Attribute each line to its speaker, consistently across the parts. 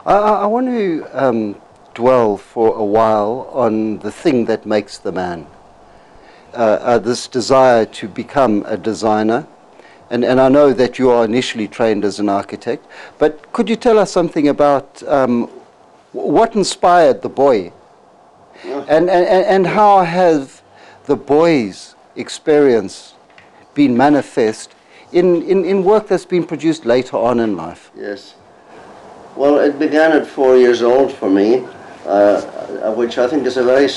Speaker 1: I want to dwell for a while on the thing that makes the man. This desire to become a designer. And I know that you are initially trained as an architect, but could you tell us something about what inspired the boy?
Speaker 2: Yeah.
Speaker 1: And how has the boy's experience been manifest in work that's been produced later on in life?
Speaker 2: Yes. Well, it began at 4 years old for me, which I think is a very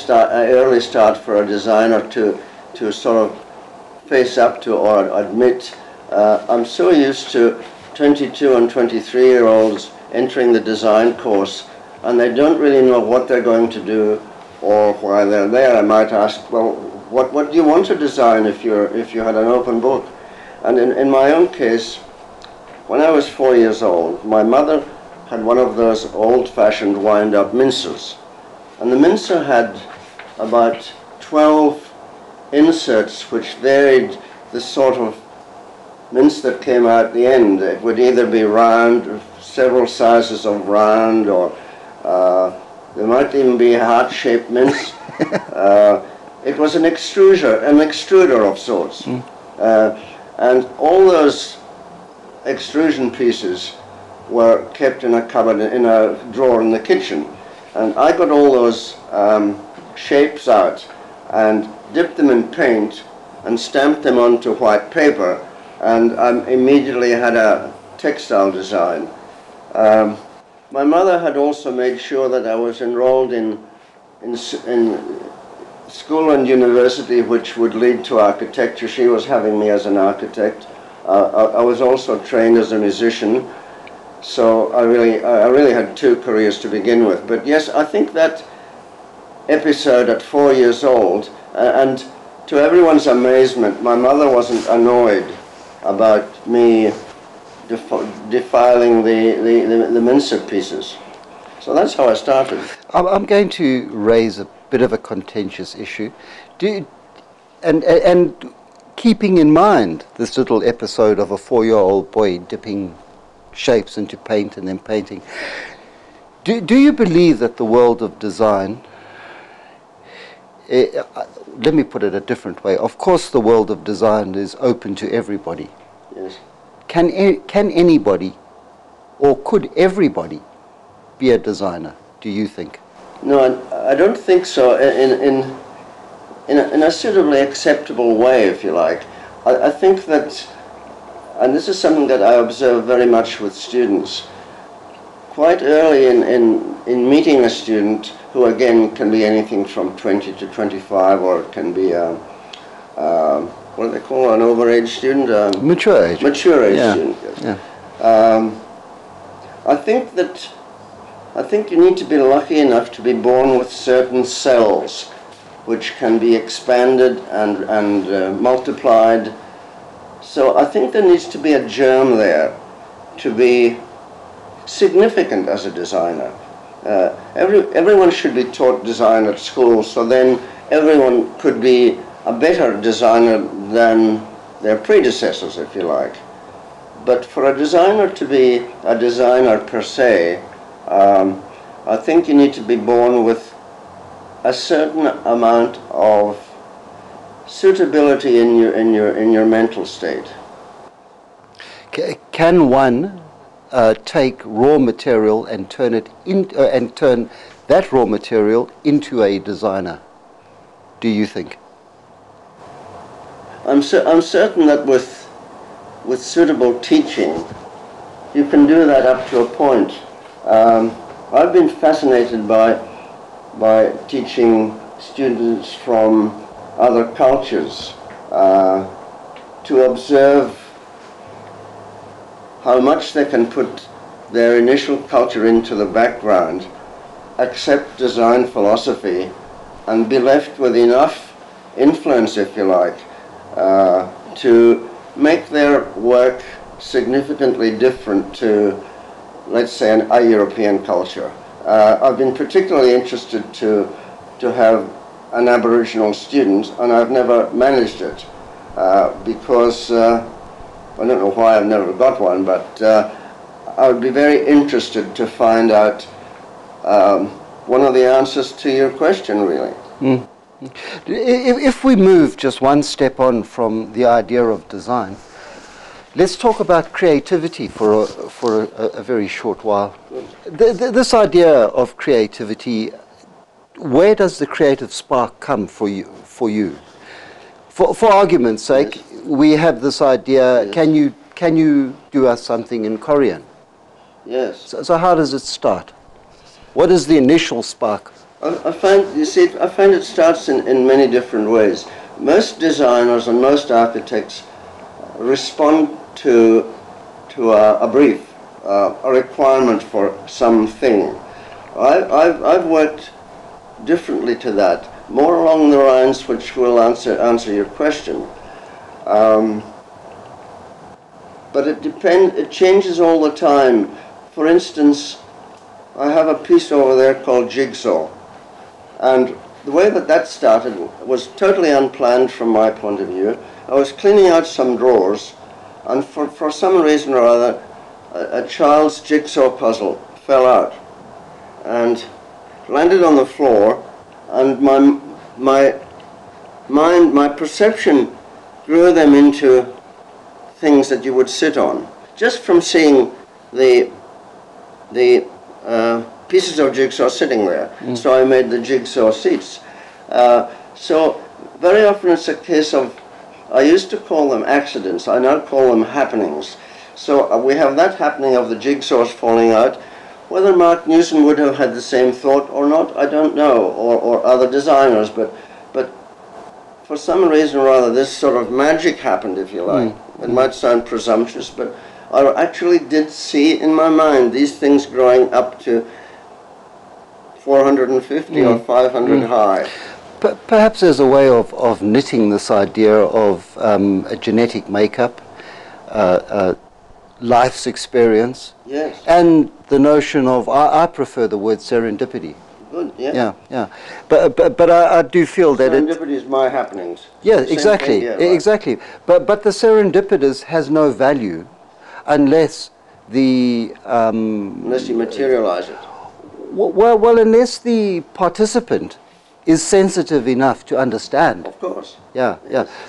Speaker 2: early start for a designer to sort of face up to or admit. I'm so used to 22 and 23-year-olds entering the design course, and they don't really know what they're going to do or why they're there. I might ask, well, what do you want to design if you had an open book? And in my own case, when I was 4 years old, my mother had one of those old-fashioned wind-up mincers. And the mincer had about 12 inserts which varied the sort of mince that came out the end. It would either be round, several sizes of round, or there might even be a heart-shaped mince. It was an extruder of sorts. And all those extrusion pieces were kept in a cupboard, in a drawer in the kitchen. And I got all those shapes out and dipped them in paint and stamped them onto white paper, and I immediately had a textile design. My mother had also made sure that I was enrolled in school and university which would lead to architecture. She was having me as an architect. I was also trained as a musician, so I really had two careers to begin with. But yes, I think that episode at 4 years old, and to everyone's amazement, my mother wasn't annoyed about me defiling the mincer pieces. So that's how I started.
Speaker 1: I'm going to raise a bit of a contentious issue. And keeping in mind this little episode of a 4-year-old boy dipping shapes into paint and then painting, do you believe that the world of design, let me put it a different way, of course the world of design is open to everybody.
Speaker 2: Yes.
Speaker 1: Can anybody, or could everybody, be a designer, do you think?
Speaker 2: No, I don't think so in a suitably acceptable way, if you like. I think that, and this is something that I observe very much with students, quite early in meeting a student, who again can be anything from 20 to 25, or it can be what do they call an overage student?
Speaker 1: Mature age.
Speaker 2: Mature age student. Yes.
Speaker 1: Yeah.
Speaker 2: I think you need to be lucky enough to be born with certain cells which can be expanded and multiplied. So I think there needs to be a germ there to be significant as a designer. Everyone should be taught design at school, so then everyone could be a better designer than their predecessors, if you like. But for a designer to be a designer per se, I think you need to be born with a certain amount of suitability in your mental state.
Speaker 1: Can one take raw material and turn it and turn that raw material into a designer, do you think?
Speaker 2: I'm certain that with suitable teaching, you can do that up to a point. I've been fascinated by teaching students from other cultures to observe how much they can put their initial culture into the background, accept design philosophy, and be left with enough influence, if you like, to make their work significantly different to, let's say, a European culture. I've been particularly interested to have an Aboriginal student, and I've never managed it because I don't know why I've never got one, but I would be very interested to find out one of the answers to your question, really.
Speaker 1: Mm. If we move just one step on from the idea of design, let's talk about creativity for a very short while. This idea of creativity, where does the creative spark come for you? For argument's sake,
Speaker 2: Yes.
Speaker 1: we have this idea,
Speaker 2: Yes.
Speaker 1: can you do us something in Korean?
Speaker 2: Yes.
Speaker 1: So how does it start? What is the initial spark?
Speaker 2: I find it starts in many different ways. Most designers and most architects respond to a brief, a requirement for something. I've worked differently to that, more along the lines which will answer your question. But it changes all the time. For instance, I have a piece over there called Jigsaw. And the way that started was totally unplanned from my point of view. I was cleaning out some drawers, and for some reason or other, a child's jigsaw puzzle fell out and landed on the floor, and my perception grew them into things that you would sit on, just from seeing the pieces of jigsaw sitting there. Mm. So I made the jigsaw seats. So very often it's a case of, I used to call them accidents, I now call them happenings. So we have that happening of the jigsaws falling out. Whether Mark Newson would have had the same thought or not, I don't know, or other designers, but for some reason or other, this sort of magic happened, if you like. Mm. It might sound presumptuous, but I actually did see in my mind these things growing up to 450 or 500 high.
Speaker 1: Perhaps there's a way of knitting this idea of a genetic makeup, life's experience,
Speaker 2: yes,
Speaker 1: and the notion of, I prefer the word serendipity.
Speaker 2: Good, yeah.
Speaker 1: Yeah. But I do feel that
Speaker 2: serendipity is my happenings.
Speaker 1: Yeah, exactly,
Speaker 2: thing, yeah, right.
Speaker 1: Exactly. But the serendipitous has no value unless
Speaker 2: unless you materialize it.
Speaker 1: Well, unless the participant is sensitive enough to understand.
Speaker 2: Of course.
Speaker 1: Yeah.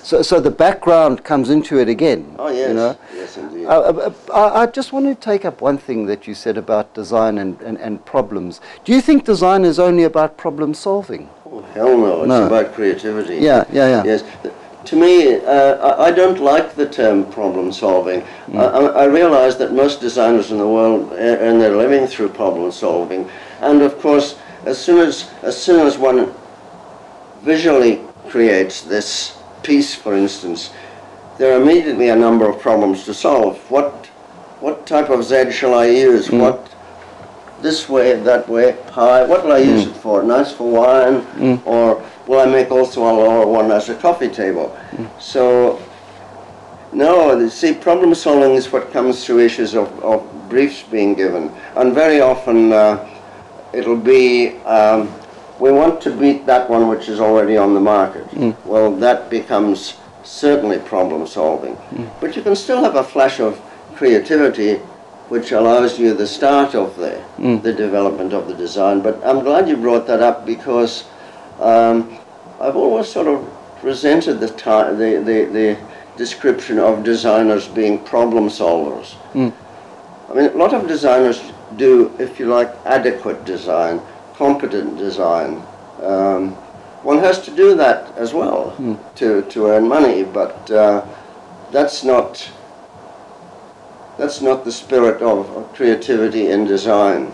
Speaker 1: So the background comes into it again.
Speaker 2: Oh, yes.
Speaker 1: You know?
Speaker 2: Yes, indeed.
Speaker 1: I just want to take up one thing that you said about design and problems. Do you think design is only about problem solving?
Speaker 2: Oh, hell no. It's about creativity.
Speaker 1: Yeah.
Speaker 2: Yes. To me, I don't like the term problem solving. I realize that most designers in the world earn their living through problem solving. And of course, as soon as one visually creates this piece, for instance, there are immediately a number of problems to solve. What type of Z shall I use? What, this way, that way, high? What will I use it for? Nice for wine? Or will I make also a lower one as a coffee table? So, no, you see, problem solving is what comes through issues of briefs being given. And very often it'll be, we want to beat that one which is already on the market. Well, that becomes certainly problem solving. But you can still have a flash of creativity which allows you the start of the development of the design. But I'm glad you brought that up, because I've always sort of resented the description of designers being problem solvers. I mean, a lot of designers do, if you like, adequate design, competent design. One has to do that as well to earn money, but that's not the spirit of creativity in design.